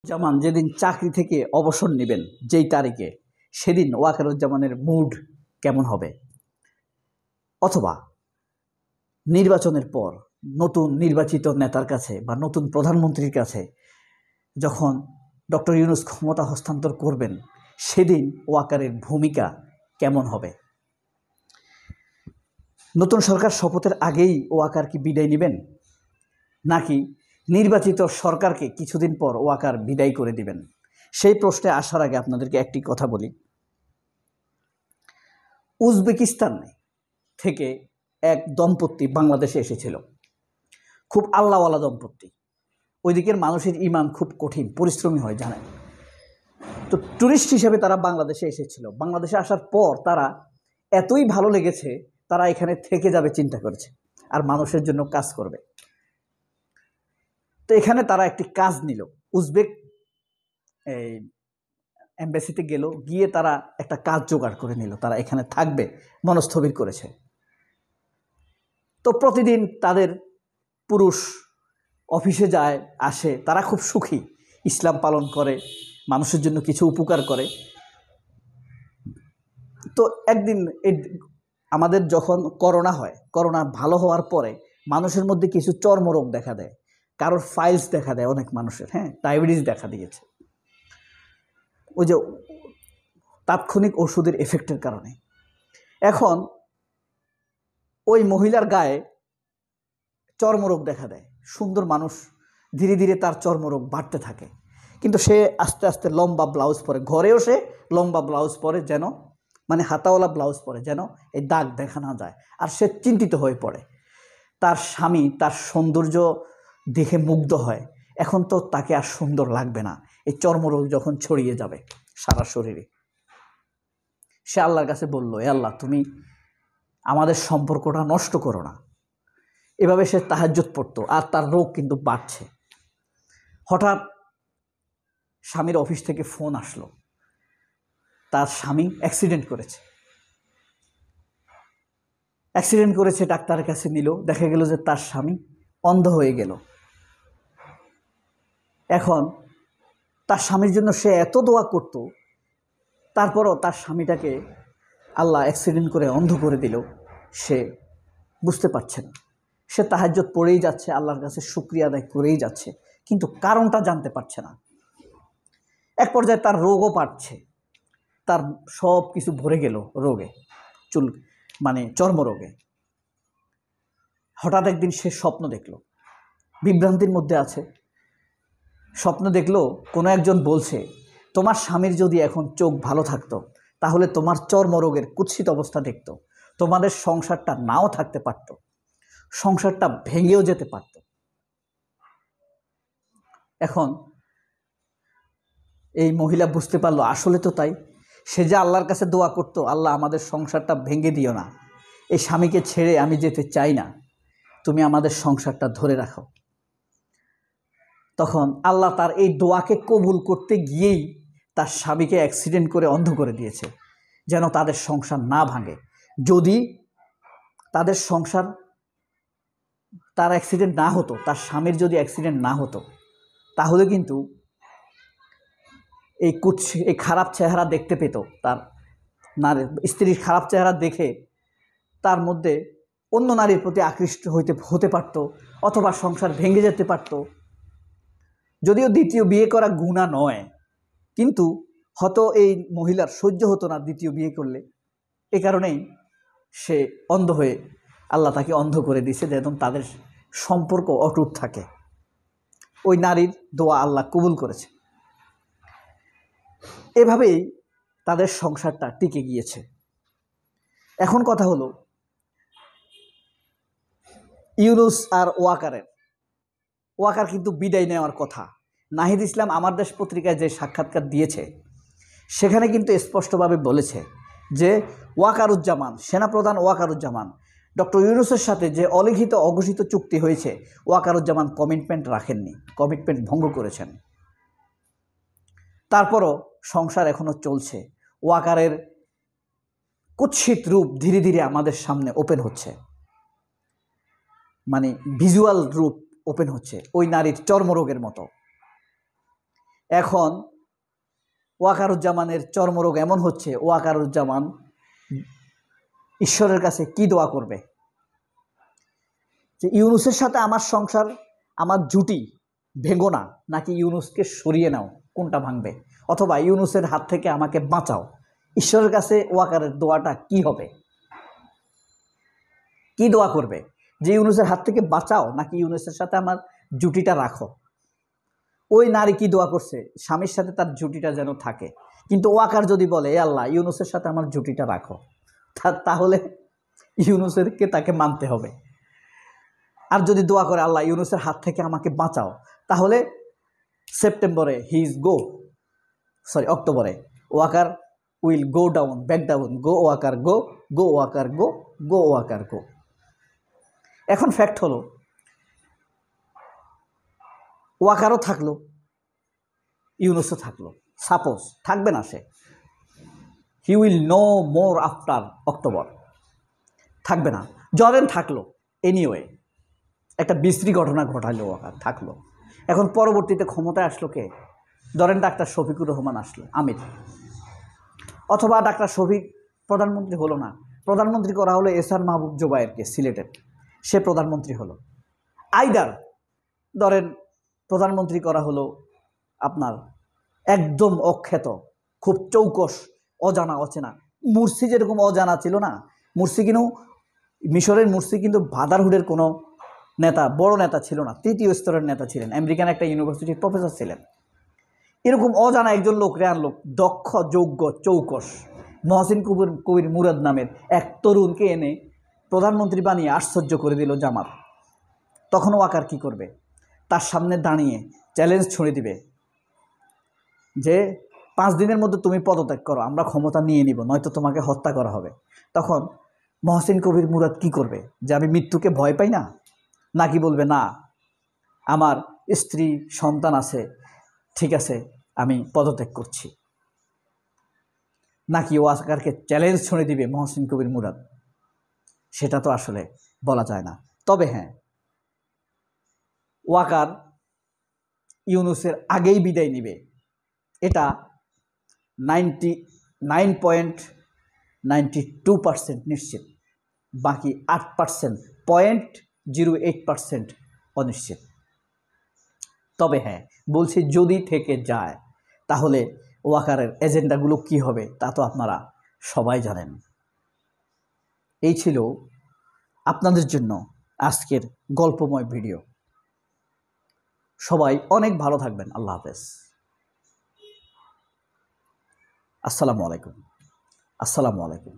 জামান যেদিন চাকরি থেকে অবসর নেবেন যেই তারিখে, সেদিন ওয়াকারুজ্জামানের মুড কেমন হবে? অথবা নির্বাচনের পর নতুন নির্বাচিত নেতার কাছে বা নতুন প্রধানমন্ত্রীর কাছে যখন ডক্টর ইউনূস ক্ষমতা হস্তান্তর করবেন, সেদিন ওয়াকারের ভূমিকা কেমন হবে? নতুন সরকার শপথের আগেই ওয়াকার কি বিদায় নেবেন, নাকি নির্বাচিত সরকারকে কিছুদিন পর ওয়াকার বিদায় করে দিবেন? সেই প্রশ্নে আসার আগে আপনাদেরকে একটি কথা বলি। উজবেকিস্তান থেকে এক দম্পতি বাংলাদেশে এসেছিল, খুব আল্লাহওয়ালা দম্পতি। ওই দিকের মানুষের ইমান খুব কঠিন, পরিশ্রমী হয়, জানেন তো। ট্যুরিস্ট হিসেবে তারা বাংলাদেশে এসেছিল। বাংলাদেশে আসার পর তারা এতই ভালো লেগেছে, তারা এখানে থেকে যাবে চিন্তা করেছে আর মানুষের জন্য কাজ করবে। তো এখানে তারা একটি কাজ নিল, উজবেক এই এম্বাসিতে গিয়ে তারা একটা কাজ জোগাড় করে নিল, তারা এখানে থাকবে মনস্থির করেছে। তো প্রতিদিন তাদের পুরুষ অফিসে যায় আসে, তারা খুব সুখী, ইসলাম পালন করে, মানুষের জন্য কিছু উপকার করে। তো একদিন আমাদের যখন করোনা হয়, করোনা ভালো হওয়ার পরে মানুষের মধ্যে কিছু চর্মরোগ দেখা দেয়, কারোর ফাইলস দেখা দেয়, অনেক মানুষের ডায়াবেটিস দেখা দিয়েছে, ওই যে তাৎক্ষণিক ওষুধের এফেক্টের কারণে। এখন ওই মহিলার গায়ে চর্মরোগ দেখা দেয়। সুন্দর মানুষ, ধীরে ধীরে তার চর্মরোগ বাড়তে থাকে, কিন্তু সে আস্তে আস্তে লম্বা ব্লাউজ পরে, ঘরেও সে লম্বা ব্লাউজ পরে, যেন হাতাওয়ালা ব্লাউজ পরে, যেন এই দাগ দেখা না যায়। আর সে চিন্তিত হয়ে পড়ে। তার স্বামী তার সৌন্দর্য দেখে মুগ্ধ হয়, এখন তো তাকে আর সুন্দর লাগবে না, এই চর্মরোগ যখন ছড়িয়ে যাবে সারা শরীরে। সে আল্লাহর কাছে বলল, এ আল্লাহ, তুমি আমাদের সম্পর্কটা নষ্ট করো না। এভাবে সে তাহাজ্জুদ পড়তো, আর তার রোগ কিন্তু বাড়ছে। হঠাৎ স্বামীর অফিস থেকে ফোন আসলো, তার স্বামী অ্যাক্সিডেন্ট করেছে। ডাক্তারের কাছে নিল, দেখা গেল যে তার স্বামী অন্ধ হয়ে গেল। এখন তার স্বামীর জন্য সে এত দোয়া করত, তারপরও তার স্বামীটাকে আল্লাহ অ্যাক্সিডেন্ট করে অন্ধ করে দিল। সে বুঝতে পারছে না, সে তাহাজ্জুদ পড়েই যাচ্ছে, আল্লাহর কাছে শুকরিয়া আদায় করেই যাচ্ছে, কিন্তু কারণটা জানতে পারছে না। এক পর্যায়ে তার রোগও বাড়ছে, তার সব কিছু ভরে গেল রোগে, চর্মরোগে। হঠাৎ একদিন সে স্বপ্ন দেখল, বিভ্রান্তির মধ্যে আছে। স্বপ্ন দেখলো কোনো একজন বলছে, তোমার স্বামীর যদি এখন চোখ ভালো থাকতো, তাহলে তোমার চর্মরোগের কুৎসিত অবস্থা দেখতো, তোমাদের সংসারটা নাও থাকতে পারত, সংসারটা ভেঙেও যেতে পারত। এখন এই মহিলা বুঝতে পারলো, আসলে তো তাই। সে যে আল্লাহর কাছে দোয়া করতো, আল্লাহ আমাদের সংসারটা ভেঙে দিও না, এই স্বামীকে ছেড়ে আমি যেতে চাই না, তুমি আমাদের সংসারটা ধরে রাখো। তখন আল্লাহ তার এই দোয়াকে কবুল করতে গিয়েই তার স্বামীকে অ্যাক্সিডেন্ট করে অন্ধ করে দিয়েছে, যেন তাদের সংসার না ভাঙে। যদি তাদের সংসার, তার অ্যাক্সিডেন্ট না হতো, তার স্বামীর যদি অ্যাক্সিডেন্ট না হতো, তাহলে কিন্তু এই খারাপ চেহারা দেখতে পেত, তার স্ত্রীর খারাপ চেহারা দেখে তার মধ্যে অন্য নারীর প্রতি আকৃষ্ট হতে পারত, অথবা সংসার ভেঙে যেতে পারত। যদিও দ্বিতীয় বিয়ে করা গুনাহ নয়, কিন্তু হয়তো এই মহিলার সহ্য হতো না দ্বিতীয় বিয়ে করলে। এ কারণেই সে অন্ধ হয়ে, আল্লাহ তাকে অন্ধ করে দিয়েছে, যেন তাদের সম্পর্ক অটুট থাকে। ওই নারীর দোয়া আল্লাহ কবুল করেছে। এভাবেই তাদের সংসারটা টিকে গিয়েছে। এখন কথা হলো, ইউনূস আর ওয়াকার কিন্তু বিদায় নেওয়ার কথা। নাহিদ ইসলাম আমার দেশ পত্রিকায় যে সাক্ষাৎকার দিয়েছে, সেখানে কিন্তু স্পষ্টভাবে বলেছে যে ওয়াকারুজ্জামান, সেনাপ্রধান ওয়াকারুজ্জামান, ডক্টর ইউনূসের সাথে যে অলিখিত অঘোষিত চুক্তি হয়েছে, ওয়াকারুজ্জামান কমিটমেন্ট রাখেননি, কমিটমেন্ট ভঙ্গ করেছেন। তারপরও সংসার এখনো চলছে। ওয়াকারের কুৎসিত রূপ ধীরে ধীরে আমাদের সামনে ওপেন হচ্ছে, ভিজুয়াল রূপ ওপেন হচ্ছে, ওই নারীর চর্মরোগের মতো। এখন ওয়াকারুজ্জামানের চর্মরোগ এমন হচ্ছে, ওয়াকারুজ্জামান ঈশ্বরের কাছে কি দোয়া করবে যে ইউনুসের সাথে আমার সংসার, আমার জুটি ভেঙো না, নাকি ইউনুসকে সরিয়ে নাও, কোনটা ভাঙবে? অথবা ইউনুসের হাত থেকে আমাকে বাঁচাও। ঈশ্বরের কাছে ওয়াকারের দোয়াটা কি হবে? কি দোয়া করবে? যে ইউনুসের হাত থেকে বাঁচাও, নাকি ইউনুসের সাথে আমার জুটিটা রাখো? ওই নারী কি দোয়া করছে? স্বামীর সাথে তার জুটিটা যেন থাকে। কিন্তু ওয়াকার যদি বলে এ আল্লাহ ইউনুসের সাথে আমার জুটিটা রাখো, তাহলে ইউনুসেরকে তাকে মানতে হবে। আর যদি দোয়া করে আল্লাহ ইউনুসের হাত থেকে আমাকে বাঁচাও, তাহলে সেপ্টেম্বরে অক্টোবরে Walker will go down, back down, go Walker go, go Walker go, go Walker go. এখন ফ্যাক্ট হলো ওয়াকারও থাকলো, ইউনুসও থাকলো। সাপোজ থাকবে না সে, he will no more after October, থাকবে না। জরেন থাকলো, এনিওয়ে একটা বিশ্রী ঘটনা ঘটালো, ওয়াকার থাকলো। এখন পরবর্তীতে ক্ষমতায় আসলো কে? ধরেন ডাক্তার শফিকুর রহমান আসলো, আমির, অথবা ডাক্তার শফিক প্রধানমন্ত্রী হলো না, প্রধানমন্ত্রী করা হলো এসআর মাহবুব জোবায়েরকে, সিলেটের, সে প্রধানমন্ত্রী হলো। আইদার ধরেন প্রধানমন্ত্রী করা হলো আপনার একদম অখ্যাত, খুব চৌকস, অজানা অচেনা মুরসি, যেরকম অজানা ছিল না মুরসি, কিন্তু মিশরের মুরসি কিন্তু ব্রাদারহুডের কোনো নেতা, বড় নেতা ছিল না, তৃতীয় স্তরের নেতা ছিলেন, আমেরিকান একটা ইউনিভার্সিটির প্রফেসর ছিলেন। এরকম অজানা একজন লোকরে আনলো, দক্ষ, যোগ্য, চৌকস মহসিন কবির মুরাদ নামের এক তরুণকে এনে প্রধানমন্ত্রী বানিয়ে আশ্চর্য করে দিল জামাত। তখন ওয়াকার কি করবে? তার সামনে দাঁড়িয়ে চ্যালেঞ্জ ছুঁড়ে দিবে যে 5 দিনের মধ্যে তুমি পদত্যাগ করো, আমরা ক্ষমতা নিয়ে নিব, নয়তো তোমাকে হত্যা করা হবে। তখন মহসিন কবির মুরাদ কি করবে? যে আমি মৃত্যুকে ভয় পাই না, নাকি বলবে না আমার স্ত্রী সন্তান আছে, ঠিক আছে আমি পদত্যাগ করছি? নাকি ওয়াকারকে চ্যালেঞ্জ ছুঁড়ে দিবে মহসিন কবির মুরাদ? সেটা তো আসলে বলা যায় না। তবে হ্যাঁ, ওয়াকার ইউনুসের আগেই বিদায় নিবে, এটা 99.92% নিশ্চিত। বাকি 8%, 0.08% অনিশ্চিত। তবে হ্যাঁ বলছি, যদি থেকে যায় তাহলে ওয়াকারের এজেন্ডাগুলো কি হবে তা তো আপনারা সবাই জানেন। এই ছিল আপনাদের জন্য আজকের গল্পময় ভিডিও। সবাই অনেক ভালো থাকবেন। আল্লাহ হাফেজ। আসসালামু আলাইকুম। আসসালামু আলাইকুম।